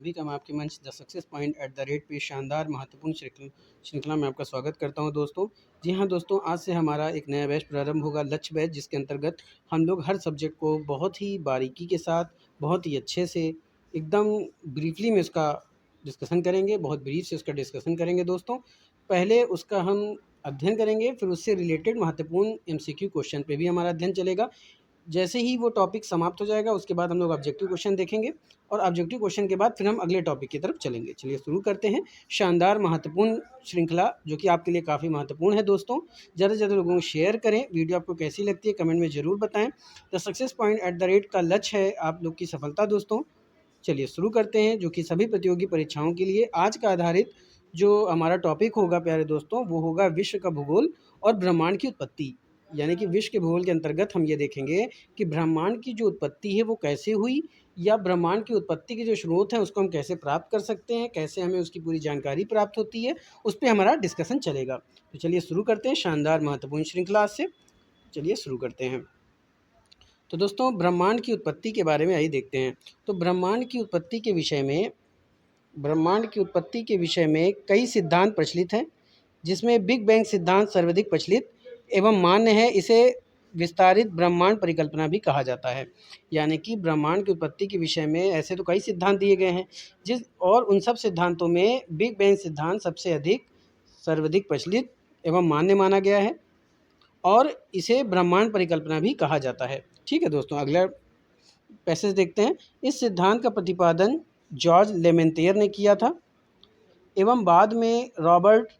अभी का मैं आपके मंच the success point at the rate पे शानदार महत्वपूर्ण श्रृंखला में आपका स्वागत करता हूं दोस्तों। जी हां दोस्तों, आज से हमारा एक नया बैच प्रारंभ होगा, लक्ष्य बैच, जिसके अंतर्गत हम लोग हर सब्जेक्ट को बहुत ही बारीकी के साथ, बहुत ही अच्छे से, एकदम ब्रीफली में उसका डिस्कशन करेंगे, बहुत ब्रीफ से उसका डिस्कशन करेंगे दोस्तों। पहले उसका हम अध्ययन करेंगे, फिर उससे रिलेटेड महत्वपूर्ण एमसीक्यू क्वेश्चन पे भी हमारा अध्ययन चलेगा। जैसे ही वो टॉपिक समाप्त हो जाएगा, उसके बाद हम लोग ऑब्जेक्टिव क्वेश्चन देखेंगे और ऑब्जेक्टिव क्वेश्चन के बाद फिर हम अगले टॉपिक की तरफ चलेंगे। चलिए शुरू करते हैं शानदार महत्वपूर्ण श्रृंखला, जो कि आपके लिए काफ़ी महत्वपूर्ण है दोस्तों। ज़्यादा से ज़्यादा लोगों को शेयर करें। वीडियो आपको कैसी लगती है कमेंट में ज़रूर बताएं। The success point at the rate का लक्ष्य है आप लोग की सफलता दोस्तों। चलिए शुरू करते हैं, जो कि सभी प्रतियोगी परीक्षाओं के लिए आज का आधारित जो हमारा टॉपिक होगा प्यारे दोस्तों, वो होगा विश्व का भूगोल और ब्रह्मांड की उत्पत्ति। यानी कि विश्व के भूगोल के अंतर्गत हम ये देखेंगे कि ब्रह्मांड की जो उत्पत्ति है वो कैसे हुई, या ब्रह्मांड की उत्पत्ति के जो स्रोत हैं उसको हम कैसे प्राप्त कर सकते हैं, कैसे हमें उसकी पूरी जानकारी प्राप्त होती है, उस पर हमारा डिस्कशन चलेगा। तो चलिए शुरू करते हैं शानदार महत्वपूर्ण श्रृंखला से। चलिए शुरू करते हैं। तो दोस्तों, ब्रह्मांड की उत्पत्ति के बारे में आइए देखते हैं। तो ब्रह्मांड की उत्पत्ति के विषय में कई सिद्धांत प्रचलित हैं, जिसमें बिग बैंग सिद्धांत सर्वाधिक प्रचलित एवं मान्य है। इसे विस्तारित ब्रह्मांड परिकल्पना भी कहा जाता है। यानी कि ब्रह्मांड की उत्पत्ति के विषय में ऐसे तो कई सिद्धांत दिए गए हैं, और उन सब सिद्धांतों में बिग बैंग सिद्धांत सबसे अधिक सर्वाधिक प्रचलित एवं मान्य माना गया है, और इसे ब्रह्मांड परिकल्पना भी कहा जाता है। ठीक है दोस्तों, अगला पैसेज देखते हैं। इस सिद्धांत का प्रतिपादन जॉर्ज लेमेंतियर ने किया था, एवं बाद में रॉबर्ट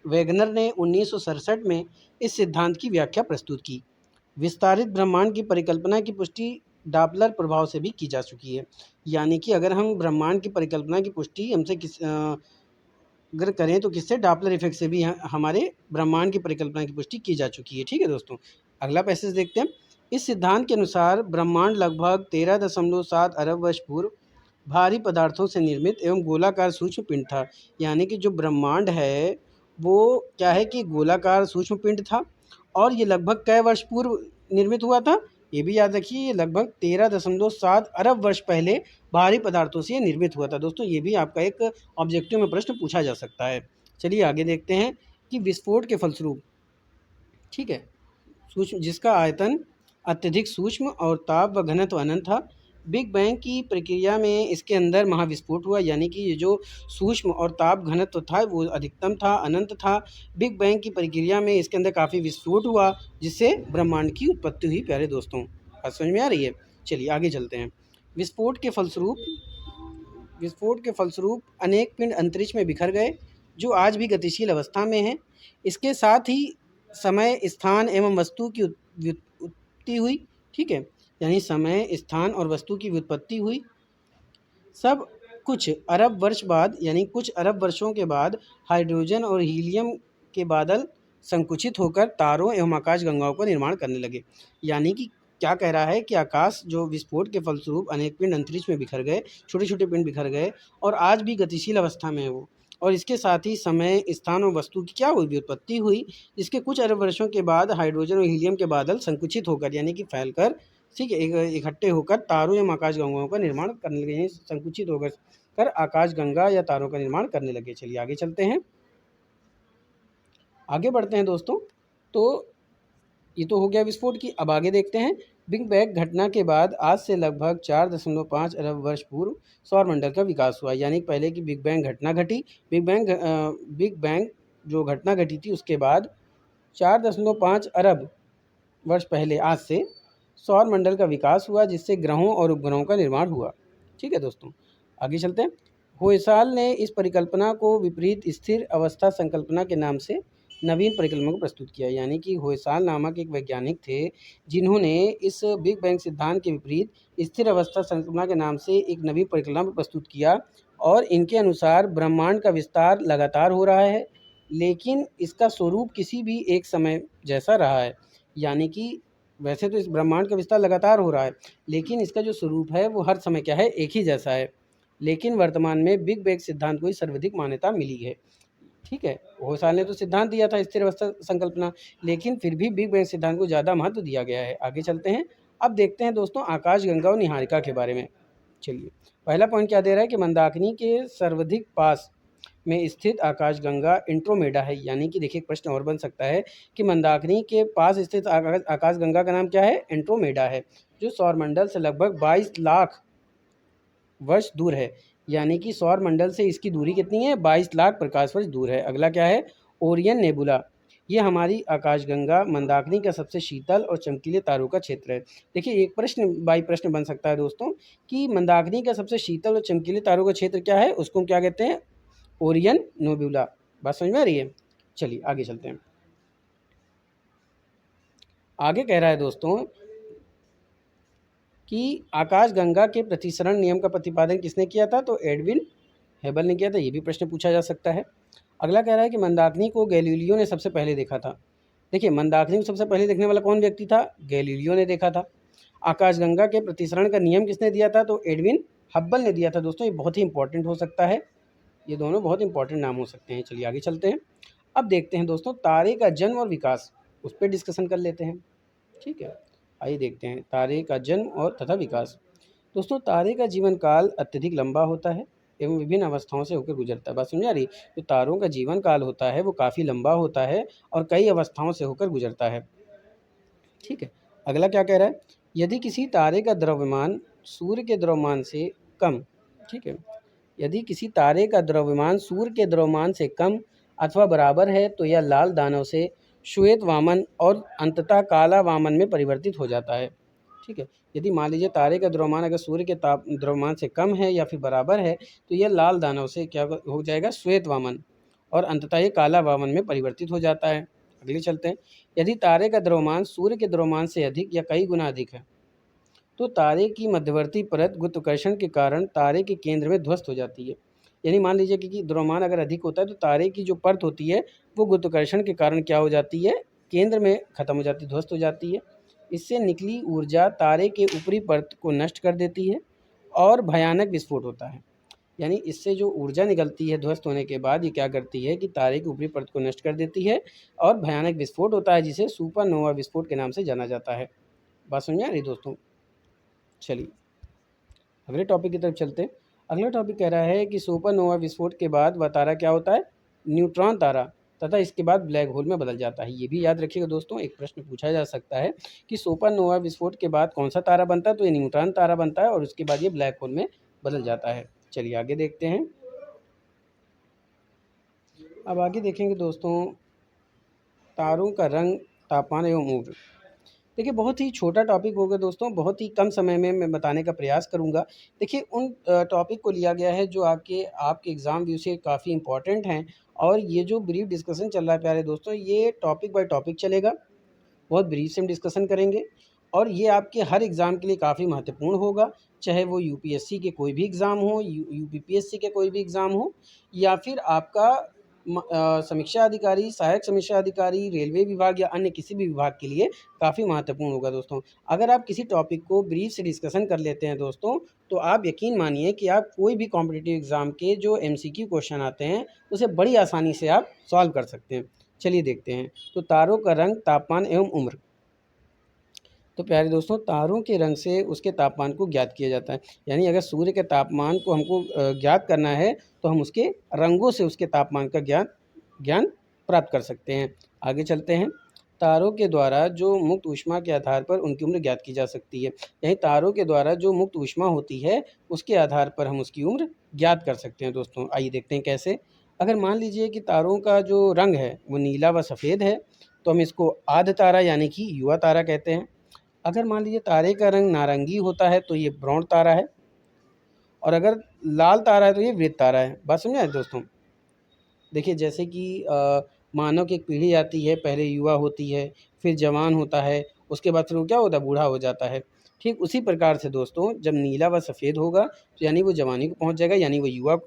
वेगनर ने 1967 में इस सिद्धांत की व्याख्या प्रस्तुत की। विस्तारित ब्रह्मांड की परिकल्पना की पुष्टि डापलर प्रभाव से भी की जा चुकी है। यानी कि अगर हम ब्रह्मांड की परिकल्पना की पुष्टि अगर करें तो किससे, डापलर इफेक्ट से भी हमारे ब्रह्मांड की परिकल्पना की पुष्टि की जा चुकी है। ठीक है दोस्तों, अगला पैसेज देखते हैं। इस सिद्धांत के अनुसार ब्रह्मांड लगभग 13.7 अरब वर्ष पूर्व भारी पदार्थों से निर्मित एवं गोलाकार सूक्ष्म पिंड था। यानी कि जो ब्रह्मांड है वो क्या है कि गोलाकार सूक्ष्म पिंड था, और ये लगभग कै वर्ष पूर्व निर्मित हुआ था, ये भी याद रखिए। ये लगभग 13.7 अरब वर्ष पहले भारी पदार्थों से ये निर्मित हुआ था दोस्तों। ये भी आपका एक ऑब्जेक्टिव में प्रश्न पूछा जा सकता है। चलिए आगे देखते हैं कि विस्फोट के फलस्वरूप, ठीक है, सूक्ष्म जिसका आयतन अत्यधिक सूक्ष्म और ताप व घनत्व अनंत था, बिग बैंग की प्रक्रिया में इसके अंदर महाविस्फोट हुआ। यानी कि ये जो सूक्ष्म और ताप घनत्व था वो अधिकतम था, अनंत था। बिग बैंग की प्रक्रिया में इसके अंदर काफ़ी विस्फोट हुआ, जिससे ब्रह्मांड की उत्पत्ति हुई। प्यारे दोस्तों, बात समझ में आ रही है? चलिए आगे चलते हैं। विस्फोट के फलस्वरूप अनेक पिंड अंतरिक्ष में बिखर गए, जो आज भी गतिशील अवस्था में हैं। इसके साथ ही समय, स्थान एवं वस्तु की उत्पत्ति हुई। ठीक है, यानी समय, स्थान और वस्तु की व्युत्पत्ति हुई। सब कुछ अरब वर्ष बाद, यानी कुछ अरब वर्षों के बाद हाइड्रोजन और हीलियम के बादल संकुचित होकर तारों एवं आकाशगंगाओं का निर्माण करने लगे। यानी कि क्या कह रहा है कि आकाश जो विस्फोट के फलस्वरूप अनेक पिंड अंतरिक्ष में बिखर गए, छोटे छोटे पिंड बिखर गए, और आज भी गतिशील अवस्था में है वो। और इसके साथ ही समय, स्थान और वस्तु की क्या हुई, व्युत्पत्ति हुई। इसके कुछ अरब वर्षों के बाद हाइड्रोजन और हीलियम के बादल संकुचित होकर, यानी कि फैलकर, ठीक है, इकट्ठे होकर तारों एवं आकाशगंगाओं का निर्माण करने लगे। संकुचित होकर आकाशगंगा या तारों का निर्माण करने लगे। चलिए आगे चलते हैं, आगे बढ़ते हैं दोस्तों। तो ये तो हो गया विस्फोट की। अब आगे देखते हैं। बिग बैंग घटना के बाद आज से लगभग 4.5 अरब वर्ष पूर्व सौरमंडल का विकास हुआ। यानी पहले की बिग बैंग घटना घटी, बिग बैंग जो घटना घटी थी उसके बाद 4.5 अरब वर्ष पहले आज से सौरमंडल का विकास हुआ, जिससे ग्रहों और उपग्रहों का निर्माण हुआ। ठीक है दोस्तों, आगे चलते हैं। होयसाल ने इस परिकल्पना को विपरीत स्थिर अवस्था संकल्पना के नाम से नवीन परिकल्पना को प्रस्तुत किया। यानी कि होयसाल नामक एक वैज्ञानिक थे, जिन्होंने इस बिग बैंग सिद्धांत के विपरीत स्थिर अवस्था संकल्पना के नाम से एक नवीन परिकल्पना को प्रस्तुत किया। और इनके अनुसार ब्रह्मांड का विस्तार लगातार हो रहा है, लेकिन इसका स्वरूप किसी भी एक समय जैसा रहा है। यानी कि वैसे तो इस ब्रह्मांड का विस्तार लगातार हो रहा है, लेकिन इसका जो स्वरूप है वो हर समय क्या है, एक ही जैसा है। लेकिन वर्तमान में बिग बैंग सिद्धांत को ही सर्वाधिक मान्यता मिली है। ठीक है, होयसाल ने तो सिद्धांत दिया था स्थिर अवस्था संकल्पना, लेकिन फिर भी बिग बैंग सिद्धांत को ज़्यादा महत्व दिया गया है। आगे चलते हैं। अब देखते हैं दोस्तों आकाशगंगा और निहारिका के बारे में। चलिए, पहला पॉइंट क्या दे रहा है कि मंदाकिनी के सर्वाधिक पास में स्थित आकाशगंगा एंड्रोमेडा है। यानी कि देखिए, प्रश्न और बन सकता है कि मंदाकिनी के पास स्थित आकाशगंगा का नाम क्या है? एंड्रोमेडा है, जो सौरमंडल से लगभग 22 लाख वर्ष दूर है। यानी कि सौर मंडल से इसकी दूरी कितनी है? 22 लाख प्रकाश वर्ष दूर है। अगला क्या है? Orion nebula. ये हमारी आकाशगंगा मंदाकिनी का सबसे शीतल और चमकीले तारों का क्षेत्र है। देखिए, एक प्रश्न बाई प्रश्न बन सकता है दोस्तों कि मंदाकिनी का सबसे शीतल और चमकीले तारों का क्षेत्र क्या है? उसको हम क्या कहते हैं? Orion nebula. बात समझ में आ रही है? चलिए आगे चलते हैं। आगे कह रहा है दोस्तों कि आकाशगंगा के प्रतिसरण नियम का प्रतिपादन किसने किया था? तो एडविन हेबल ने किया था। ये भी प्रश्न पूछा जा सकता है। अगला कह रहा है कि मंदाकिनी को गैलीलियो ने सबसे पहले देखा था। देखिए, मंदाकिनी को सबसे पहले देखने वाला कौन व्यक्ति था? गैलीलियो ने देखा था। आकाशगंगा के प्रतिसरण का नियम किसने दिया था? तो एडविन हब्बल ने दिया था। दोस्तों, ये बहुत ही इंपॉर्टेंट हो सकता है, ये दोनों बहुत इंपॉर्टेंट नाम हो सकते हैं। चलिए आगे चलते हैं। अब देखते हैं दोस्तों तारे का जन्म और विकास, उस पर डिस्कशन कर लेते हैं। ठीक है, आइए देखते हैं तारे का जन्म और तथा विकास। दोस्तों, तारे का जीवन काल अत्यधिक लंबा होता है एवं विभिन्न अवस्थाओं से होकर गुजरता है। बात समझ आ रही? जो तारों का जीवन काल होता है वो काफ़ी लंबा होता है और कई अवस्थाओं से होकर गुजरता है। ठीक है, अगला क्या कह रहा है? यदि किसी तारे का द्रव्यमान सूर्य के द्रव्यमान से कम, ठीक है, यदि किसी तारे का द्रव्यमान सूर्य के द्रव्यमान से कम अथवा बराबर है तो यह लाल दानव से श्वेत वामन और अंततः काला वामन में परिवर्तित हो जाता है। ठीक है, यदि मान लीजिए तारे का द्रव्यमान अगर सूर्य के द्रव्यमान से कम है या फिर बराबर है तो यह लाल दानव से क्या हो जाएगा? श्वेत वामन, और अंततः ये काला वामन में परिवर्तित हो जाता है। अगले चलते हैं। यदि तारे का द्रव्यमान सूर्य के द्रव्यमान से अधिक या कई गुना अधिक है तो तारे की मध्यवर्ती परत गुरुत्वाकर्षण के कारण तारे के केंद्र में ध्वस्त हो जाती है। यानी मान लीजिए कि द्रव्यमान अगर अधिक होता है तो तारे की जो परत होती है वो गुरुत्वाकर्षण के कारण क्या हो जाती है? केंद्र में खत्म हो जाती है, ध्वस्त हो जाती है। इससे निकली ऊर्जा तारे के ऊपरी परत को नष्ट कर देती है और भयानक विस्फोट होता है। यानी इससे जो ऊर्जा निकलती है ध्वस्त होने के बाद, ये क्या करती है कि तारे की ऊपरी परत को नष्ट कर देती है और भयानक विस्फोट होता है, जिसे सुपरनोवा विस्फोट के नाम से जाना जाता है। बात समझ आ रही दोस्तों? चलिए अगले टॉपिक की तरफ चलते हैं। अगला टॉपिक कह रहा है कि सुपरनोवा विस्फोट के बाद वह तारा क्या होता है? न्यूट्रॉन तारा, तथा इसके बाद ब्लैक होल में बदल जाता है। ये भी याद रखिएगा दोस्तों, एक प्रश्न पूछा जा सकता है कि सुपरनोवा विस्फोट के बाद कौन सा तारा बनता है? तो ये न्यूट्रॉन तारा बनता है और उसके बाद ये ब्लैक होल में बदल जाता है। चलिए आगे देखते हैं। अब आगे देखेंगे दोस्तों तारों का रंग, तापमान एवं उम्र। देखिए, बहुत ही छोटा टॉपिक होगा दोस्तों, बहुत ही कम समय में मैं बताने का प्रयास करूंगा। देखिए, उन टॉपिक को लिया गया है जो आपके एग्ज़ाम व्यू से काफ़ी इंपॉर्टेंट हैं, और ये जो ब्रीफ डिस्कशन चल रहा है प्यारे दोस्तों, ये टॉपिक बाय टॉपिक चलेगा, बहुत ब्रीफ से हम डिस्कशन करेंगे, और ये आपके हर एग्ज़ाम के लिए काफ़ी महत्वपूर्ण होगा। चाहे वो यूपीएससी के कोई भी एग्ज़ाम हो, यूपीपीएससी के कोई भी एग्ज़ाम हो, या फिर आपका समीक्षा अधिकारी, सहायक समीक्षा अधिकारी, रेलवे विभाग या अन्य किसी भी विभाग के लिए काफ़ी महत्वपूर्ण होगा दोस्तों। अगर आप किसी टॉपिक को ब्रीफ से डिस्कशन कर लेते हैं दोस्तों, तो आप यकीन मानिए कि आप कोई भी कॉम्पिटिटिव एग्ज़ाम के जो एमसीक्यू क्वेश्चन आते हैं उसे बड़ी आसानी से आप सॉल्व कर सकते हैं। चलिए देखते हैं। तो तारों का रंग, तापमान एवं उम्र। तो प्यारे दोस्तों, तारों के रंग से उसके तापमान को ज्ञात किया जाता है। यानी अगर सूर्य के तापमान को हमको ज्ञात करना है तो हम उसके रंगों से उसके तापमान का ज्ञान प्राप्त कर सकते हैं। आगे चलते हैं। तारों के द्वारा जो मुक्त ऊष्मा के आधार पर उनकी उम्र ज्ञात की जा सकती है। यही तारों के द्वारा जो मुक्त ऊष्मा होती है उसके आधार पर हम उसकी उम्र ज्ञात कर सकते हैं दोस्तों। आइए देखते हैं कैसे। अगर मान लीजिए कि तारों का जो रंग है वो नीला व सफ़ेद है तो हम इसको आध तारा यानी कि युवा तारा कहते हैं। अगर मान लीजिए तारे का रंग नारंगी होता है तो ये ब्रॉन्ज तारा है, और अगर लाल तारा है तो ये वृत्त तारा है। बात समझ आए दोस्तों? देखिए, जैसे कि मानव की एक पीढ़ी आती है, पहले युवा होती है, फिर जवान होता है, उसके बाद फिर वो क्या होता है? बूढ़ा हो जाता है। ठीक उसी प्रकार से दोस्तों, जब नीला व सफ़ेद होगा तो यानी वो जवानी को पहुंच जाएगा, यानी वो युवा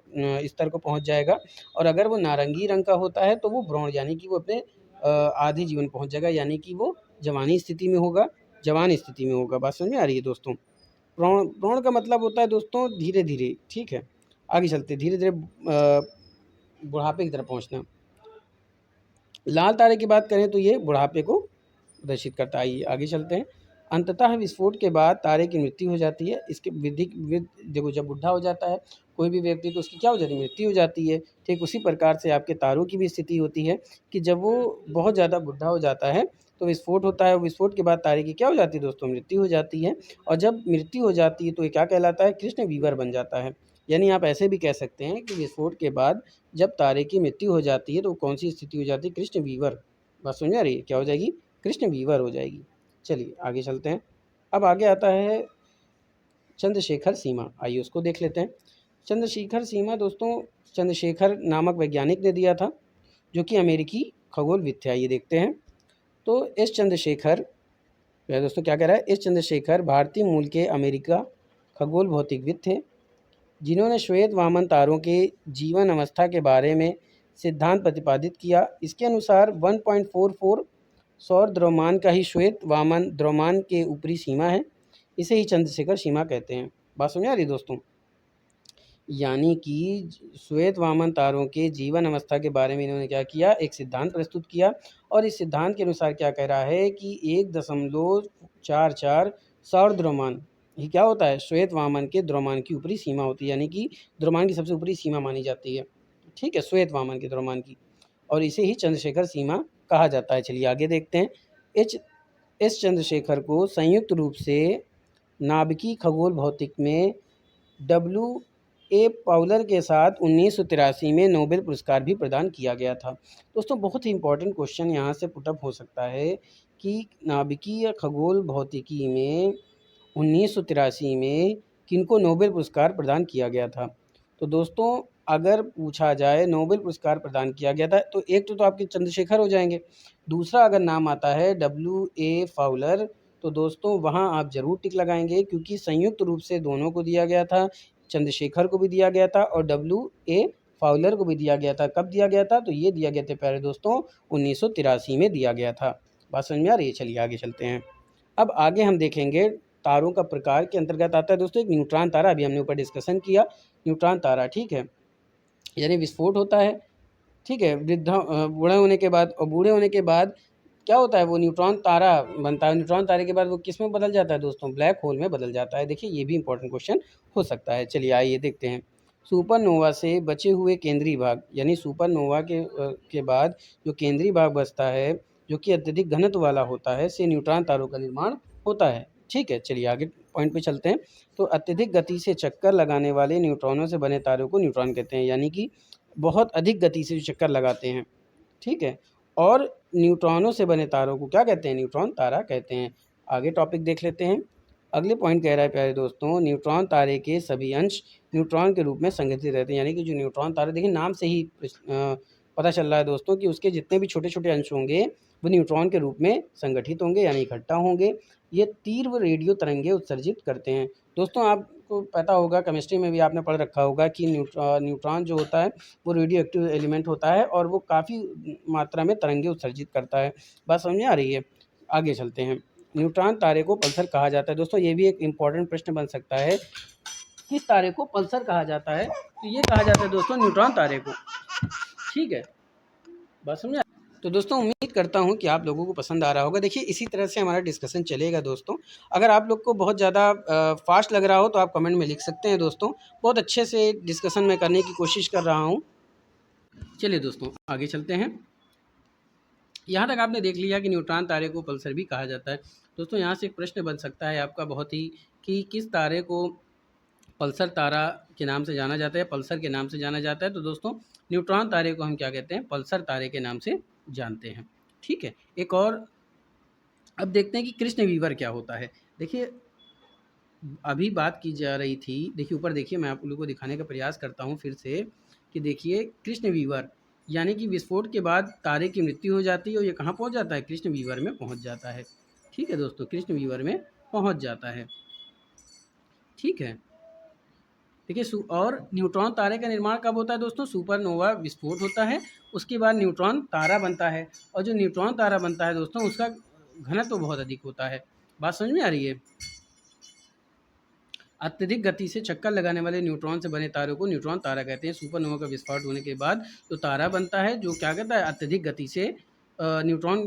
स्तर को पहुंच जाएगा। और अगर वो नारंगी रंग का होता है तो वो ब्रॉन्ज यानी कि वो अपने आधे जीवन पहुंच जाएगा, यानी कि वो जवानी स्थिति में होगा, जवान स्थिति में होगा। बात समझ में आ रही है दोस्तों? प्रौढ़ का मतलब होता है दोस्तों धीरे धीरे। ठीक है, आगे चलते, धीरे धीरे बुढ़ापे की तरफ पहुंचना। लाल तारे की बात करें तो ये बुढ़ापे को प्रदर्शित करता है। आइए आगे चलते हैं। अंततः विस्फोट के बाद तारे की मृत्यु हो जाती है। इसके देखो, जब बुढ़ा हो जाता है कोई भी व्यक्ति तो उसकी क्या हो जाती है, मृत्यु हो जाती है। ठीक उसी प्रकार से आपके तारों की भी स्थिति होती है कि जब वो बहुत ज़्यादा बुढ़ा हो जाता है तो विस्फोट होता है, विस्फोट के बाद तारे की क्या हो जाती है दोस्तों, मृत्यु हो जाती है। और जब मृत्यु हो जाती है तो ये क्या कहलाता है, कृष्ण वीवर बन जाता है। यानी आप ऐसे भी कह सकते हैं कि विस्फोट के बाद जब तारे की मृत्यु हो जाती है तो कौन सी स्थिति हो जाती है, कृष्ण वीवर। बात समझ आ रही है, क्या हो जाएगी, कृष्ण वीवर हो जाएगी। चलिए आगे चलते हैं। अब आगे आता है चंद्रशेखर सीमा, आइए उसको देख लेते हैं। चंद्रशेखर सीमा दोस्तों चंद्रशेखर नामक वैज्ञानिक ने दिया था, जो कि अमेरिकी खगोलविद थे। आइए देखते हैं। तो एस चंद्रशेखर दोस्तों क्या कह रहा है, एस चंद्रशेखर भारतीय मूल के अमेरिका खगोल भौतिकविद थे, जिन्होंने श्वेत वामन तारों के जीवन अवस्था के बारे में सिद्धांत प्रतिपादित किया। इसके अनुसार 1.44 सौर द्रव्यमान का ही श्वेत वामन द्रव्यमान के ऊपरी सीमा है। इसे ही चंद्रशेखर सीमा कहते हैं। बात समझ आ रही दोस्तों, यानी कि श्वेत वामन तारों के जीवन अवस्था के बारे में इन्होंने क्या किया, एक सिद्धांत प्रस्तुत किया। और इस सिद्धांत के अनुसार क्या कह रहा है कि 1.44 सौर द्रव्यमान ये क्या होता है, श्वेत वामन के द्रव्यमान की ऊपरी सीमा होती है, यानी कि द्रव्यमान की सबसे ऊपरी सीमा मानी जाती है। ठीक है, श्वेत वामन के द्रव्यमान की, और इसे ही चंद्रशेखर सीमा कहा जाता है। चलिए आगे देखते हैं। एस चंद्रशेखर को संयुक्त रूप से नाभिकीय खगोल भौतिक में W.A. पाउलर के साथ 1983 में नोबेल पुरस्कार भी प्रदान किया गया था। दोस्तों बहुत ही इंपॉर्टेंट क्वेश्चन यहाँ से पुटअप हो सकता है कि नाभिकीय खगोल भौतिकी में 1983 में किनको नोबेल पुरस्कार प्रदान किया गया था। तो दोस्तों अगर पूछा जाए नोबेल पुरस्कार प्रदान किया गया था तो एक तो आपके चंद्रशेखर हो जाएंगे, दूसरा अगर नाम आता है W.A. फाउलर तो दोस्तों वहाँ आप ज़रूर टिक लगाएंगे, क्योंकि संयुक्त रूप से दोनों को दिया गया था, चंद्रशेखर को भी दिया गया था और W.A. फाउलर को भी दिया गया था। कब दिया गया था, तो ये दिया गया था प्यारे दोस्तों 1983 में दिया गया था। बात समझ में आ रही है। चलिए आगे चलते हैं। अब आगे हम देखेंगे तारों का प्रकार के अंतर्गत आता है दोस्तों एक न्यूट्रॉन तारा, अभी हमने ऊपर डिस्कशन किया न्यूट्रॉन तारा। ठीक है, यानी विस्फोट होता है। ठीक है, बूढ़े होने के बाद, और बूढ़े होने के बाद क्या होता है, वो न्यूट्रॉन तारा बनता है। न्यूट्रॉन तारे के बाद वो किस में बदल जाता है दोस्तों, ब्लैक होल में बदल जाता है। देखिए ये भी इंपॉर्टेंट क्वेश्चन हो सकता है। चलिए आइए देखते हैं। सुपरनोवा से बचे हुए केंद्रीय भाग, यानी सुपरनोवा के बाद जो केंद्रीय भाग बचता है जो कि अत्यधिक घनत्व वाला होता है, से न्यूट्रॉन तारों का निर्माण होता है। ठीक है, चलिए आगे पॉइंट पे चलते हैं। तो अत्यधिक गति से चक्कर लगाने वाले न्यूट्रॉनों से बने तारों को न्यूट्रॉन कहते हैं, यानी कि बहुत अधिक गति से जो चक्कर लगाते हैं। ठीक है, और न्यूट्रॉनों से बने तारों को क्या कहते हैं, न्यूट्रॉन तारा कहते हैं। आगे टॉपिक देख लेते हैं। अगले पॉइंट कह रहा है प्यारे दोस्तों, न्यूट्रॉन तारे के सभी अंश न्यूट्रॉन के रूप में संगठित रहते हैं। यानी कि जो न्यूट्रॉन तारे, देखिए नाम से ही पता चल रहा है दोस्तों कि उसके जितने भी छोटे छोटे अंश होंगे वो न्यूट्रॉन के रूप में संगठित होंगे, यानी इकट्ठा होंगे। ये तीव्र रेडियो तरंगे उत्सर्जित करते हैं। दोस्तों आपको पता होगा, केमिस्ट्री में भी आपने पढ़ रखा होगा कि न्यूट्रॉन जो होता है वो रेडियो एक्टिव एलिमेंट होता है और वो काफ़ी मात्रा में तरंगे उत्सर्जित करता है। बात समझ में आ रही है। आगे चलते हैं। न्यूट्रॉन तारे को पल्सर कहा जाता है। दोस्तों ये भी एक इम्पॉर्टेंट प्रश्न बन सकता है, किस तारे को पल्सर कहा जाता है, तो ये कहा जाता है दोस्तों न्यूट्रॉन तारे को। ठीक है, बस समझ। तो दोस्तों उम्मीद करता हूँ कि आप लोगों को पसंद आ रहा होगा। देखिए इसी तरह से हमारा डिस्कशन चलेगा दोस्तों। अगर आप लोग को बहुत ज़्यादा फास्ट लग रहा हो तो आप कमेंट में लिख सकते हैं दोस्तों। बहुत अच्छे से डिस्कशन में करने की कोशिश कर रहा हूँ। चलिए दोस्तों आगे चलते हैं। यहाँ तक आपने देख लिया कि न्यूट्रॉन तारे को पल्सर भी कहा जाता है। दोस्तों यहाँ से एक प्रश्न बन सकता है आपका बहुत ही, कि किस तारे को पल्सर तारा के नाम से जाना जाता है, पल्सर के नाम से जाना जाता है। तो दोस्तों न्यूट्रॉन तारे को हम क्या कहते हैं, पल्सर तारे के नाम से जानते हैं। ठीक है, एक और अब देखते हैं कि कृष्ण वीवर क्या होता है। देखिए अभी बात की जा रही थी, देखिए ऊपर देखिए, मैं आप लोगों को दिखाने का प्रयास करता हूँ फिर से कि देखिए कृष्ण वीवर, यानी कि विस्फोट के बाद तारे की मृत्यु हो जाती है और ये कहाँ पहुँच जाता है, कृष्ण वीवर में पहुँच जाता है। ठीक है दोस्तों, कृष्ण वीवर में पहुँच जाता है। ठीक है, देखिए और न्यूट्रॉन तारे का निर्माण कब होता है दोस्तों, सुपरनोवा विस्फोट होता है, उसके बाद न्यूट्रॉन तारा बनता है। और जो न्यूट्रॉन तारा बनता है दोस्तों उसका घनत्व तो बहुत अधिक होता है। बात समझ में आ रही है। अत्यधिक गति से चक्कर लगाने वाले न्यूट्रॉन से बने तारों को न्यूट्रॉन तारा कहते हैं। सुपरनोवा का विस्फोट होने के बाद जो तारा बनता है जो क्या कहता है, अत्यधिक गति से न्यूट्रॉन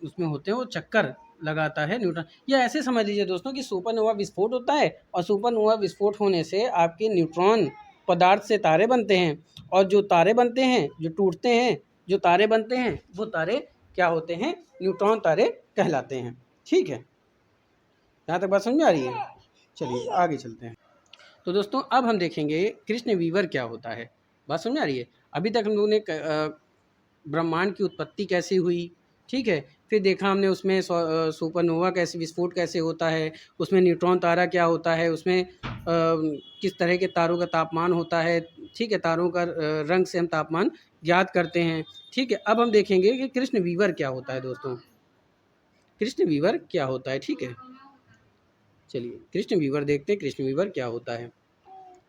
उसमें होते हैं, वो चक्कर लगाता है न्यूट्रॉन। या ऐसे समझ लीजिए दोस्तों कि सुपरनोवा विस्फोट होता है और सुपरनोवा विस्फोट होने से आपके न्यूट्रॉन पदार्थ से तारे बनते हैं, और जो तारे बनते हैं, जो टूटते हैं, जो तारे बनते हैं, वो तारे क्या होते हैं? न्यूट्रॉन तारे कहलाते हैं। ठीक है, यहाँ तक बात समझ में आ रही है? चलिए आगे चलते हैं। तो दोस्तों अब हम देखेंगे कृष्ण वीवर क्या होता है। बात समझ में आ रही है? अभी तक हम लोगों ने ब्रह्मांड की उत्पत्ति कैसे हुई, ठीक है, फिर देखा हमने उसमें सुपरनोवा कैसे, विस्फोट कैसे होता है, उसमें न्यूट्रॉन तारा क्या होता है, उसमें किस तरह के तारों का तापमान होता है, ठीक है, तारों का रंग से हम तापमान ज्ञात करते हैं। ठीक है, अब हम देखेंगे कि कृष्ण वीवर क्या होता है दोस्तों। कृष्ण वीवर क्या होता है, ठीक है, चलिए कृष्ण वीवर देखते हैं कृष्ण वीवर क्या होता है।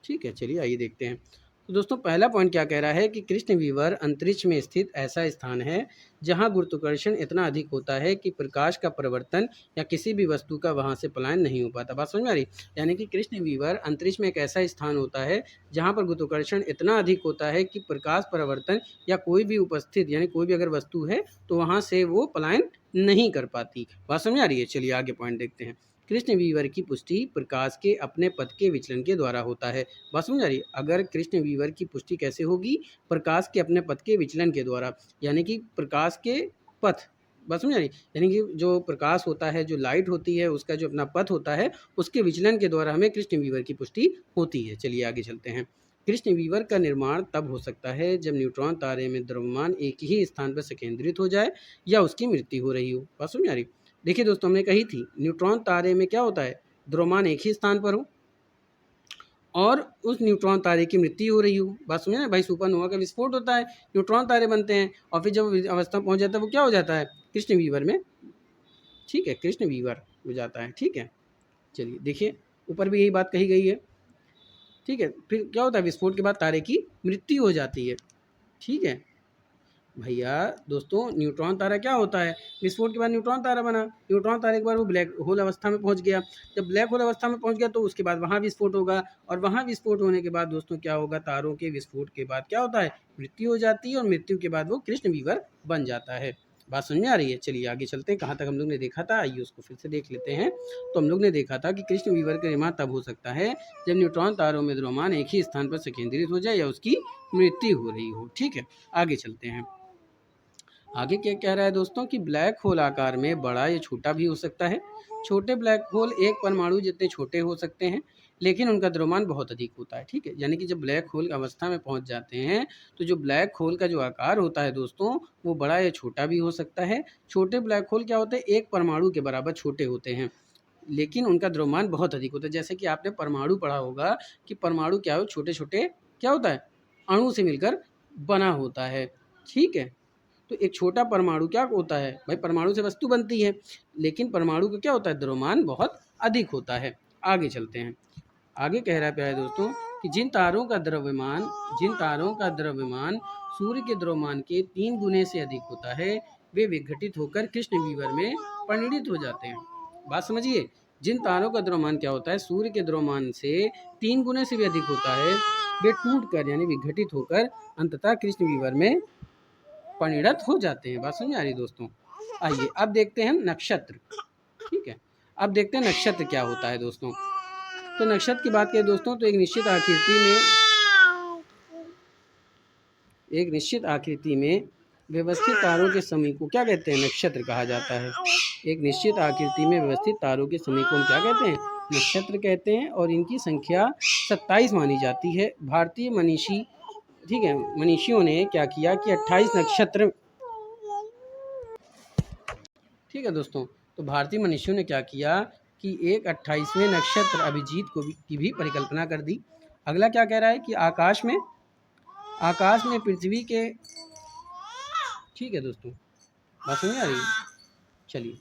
ठीक है, चलिए आइए देखते हैं। तो दोस्तों पहला पॉइंट क्या कह रहा है कि कृष्ण वीवर अंतरिक्ष में स्थित ऐसा स्थान है जहां गुरुत्वाकर्षण इतना अधिक होता है कि प्रकाश का परिवर्तन या किसी भी वस्तु का वहां से पलायन नहीं हो पाता। बात समझ में आ रही? यानी कि कृष्ण वीवर अंतरिक्ष में एक ऐसा स्थान होता है जहां पर गुरुत्वाकर्षण इतना अधिक होता है कि प्रकाश परिवर्तन या कोई भी उपस्थित, यानी कोई भी अगर वस्तु है तो वहाँ से वो पलायन नहीं कर पाती। बात समझ में आ रही है? चलिए आगे पॉइंट देखते हैं। कृष्ण वीवर की पुष्टि प्रकाश के अपने पथ के विचलन के द्वारा होता है। बात समझ आ रही है? अगर कृष्ण वीवर की पुष्टि कैसे होगी? प्रकाश के अपने पथ के विचलन के द्वारा, यानी कि प्रकाश के पथ, बात समझ आ रही? यानी कि जो प्रकाश होता है, जो लाइट होती है, उसका जो अपना पथ होता है, उसके विचलन के द्वारा हमें कृष्ण वीवर की पुष्टि होती है। चलिए आगे चलते हैं। कृष्ण वीवर का निर्माण तब हो सकता है जब न्यूट्रॉन तारे में द्रव्यमान एक ही स्थान पर संकेंद्रित हो जाए या उसकी मृत्यु हो रही हो। बात समझ आ रही? देखिए दोस्तों, हमने कही थी न्यूट्रॉन तारे में क्या होता है? द्रव्यमान एक ही स्थान पर हो और उस न्यूट्रॉन तारे की मृत्यु हो रही हो। बात समझे ना भाई? सुपरनोवा का विस्फोट होता है, न्यूट्रॉन तारे बनते हैं और फिर जब अवस्था पहुंच जाता है वो क्या हो जाता है? कृष्ण वीवर में, ठीक है, कृष्ण वीवर हो जाता है। ठीक है, चलिए देखिए ऊपर भी यही बात कही गई है। ठीक है, फिर क्या होता है? विस्फोट के बाद तारे की मृत्यु हो जाती है। ठीक है भैया, दोस्तों न्यूट्रॉन तारा क्या होता है? विस्फोट के बाद न्यूट्रॉन तारा बना, न्यूट्रॉन तारे के बाद वो ब्लैक होल अवस्था में पहुंच गया। जब ब्लैक होल अवस्था में पहुंच गया तो उसके बाद वहाँ विस्फोट होगा, और वहाँ विस्फोट होने के बाद दोस्तों क्या होगा? तारों के विस्फोट के बाद क्या होता है? मृत्यु हो जाती है, और मृत्यु के बाद वो कृष्ण वीवर बन जाता है। बात समझ में आ रही है? चलिए आगे चलते हैं। कहाँ तक हम लोग ने देखा था, आइए उसको फिर से देख लेते हैं। तो हम लोग ने देखा था कि कृष्ण वीवर का निर्माण तब हो सकता है जब न्यूट्रॉन तारों में द्रव्यमान एक ही स्थान पर संकेंद्रित हो जाए या उसकी मृत्यु हो रही हो। ठीक है, आगे चलते हैं। आगे क्या कह रहा है दोस्तों कि ब्लैक होल आकार में बड़ा या छोटा भी हो सकता है। छोटे ब्लैक होल एक परमाणु जितने छोटे हो सकते हैं, लेकिन उनका द्रव्यमान बहुत अधिक होता है। ठीक है, यानी कि जब ब्लैक होल अवस्था में पहुंच जाते हैं तो जो ब्लैक होल का जो आकार होता है दोस्तों, वो बड़ा या छोटा भी हो सकता है। छोटे ब्लैक होल क्या होते हैं? एक परमाणु के बराबर छोटे होते हैं, लेकिन उनका द्रव्यमान बहुत अधिक होता है। जैसे कि आपने परमाणु पढ़ा होगा कि परमाणु क्या हो? छोटे छोटे क्या होता है? अणु से मिलकर बना होता है। ठीक है, तो एक छोटा परमाणु क्या होता है भाई? परमाणु से वस्तु बनती है, लेकिन परमाणु का क्या होता है? द्रव्यमान बहुत अधिक होता है। आगे चलते हैं। आगे कह रहा है प्यारे दोस्तों कि जिन तारों का द्रव्यमान सूर्य के द्रव्यमान के 3 गुने से अधिक होता है, वे विघटित होकर कृष्ण वीवर में परिणित हो जाते हैं। बात समझिए, जिन तारों का द्रव्यमान क्या होता है? सूर्य के द्रव्यमान से 3 गुने से भी अधिक होता है, वे टूट कर यानी विघटित होकर अंततः कृष्ण वीवर में परिणत हो जाते हैं। बात समझ आ रही दोस्तों? आइए अब देखते हैं नक्षत्र। ठीक है, अब देखते हैं नक्षत्र क्या होता है दोस्तों। तो नक्षत्र की बात करें दोस्तों तो एक निश्चित आकृति में व्यवस्थित तारों के समूह को क्या कहते हैं? नक्षत्र कहा जाता है। एक निश्चित आकृति में व्यवस्थित तारों के समूह को हम क्या कहते हैं? नक्षत्र कहते हैं, और इनकी संख्या 27 मानी जाती है। भारतीय मनीषी, ठीक है, मनीषियों ने क्या किया कि 28 नक्षत्र, ठीक है दोस्तों, तो भारतीय मनीषियों ने क्या किया कि एक 28वें नक्षत्र अभिजीत की भी परिकल्पना कर दी। अगला क्या कह रहा है कि आकाश में पृथ्वी के, ठीक है दोस्तों, बात समझ आ रही है? चलिए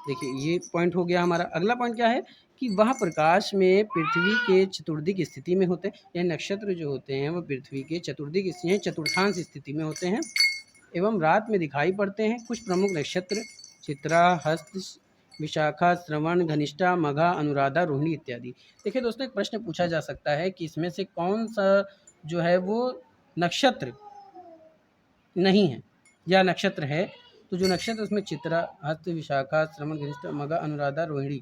देखिए, ये पॉइंट हो गया हमारा। अगला पॉइंट क्या है कि वह प्रकाश में पृथ्वी के चतुर्दिक स्थिति में होते हैं। यह नक्षत्र जो होते हैं वह पृथ्वी के चतुर्थांश स्थिति में होते हैं एवं रात में दिखाई पड़ते हैं। कुछ प्रमुख नक्षत्र चित्रा, हस्त, विशाखा, श्रवण, घनिष्ठा, मघा, अनुराधा, रोहिणी इत्यादि। देखिए दोस्तों, एक प्रश्न पूछा जा सकता है कि इसमें से कौन सा जो है वो नक्षत्र नहीं है या नक्षत्र है। तो जो नक्षत्र उसमें चित्रा, हस्त, विशाखा, श्रवण, धनिष्ठा, मघा, अनुराधा, रोहिणी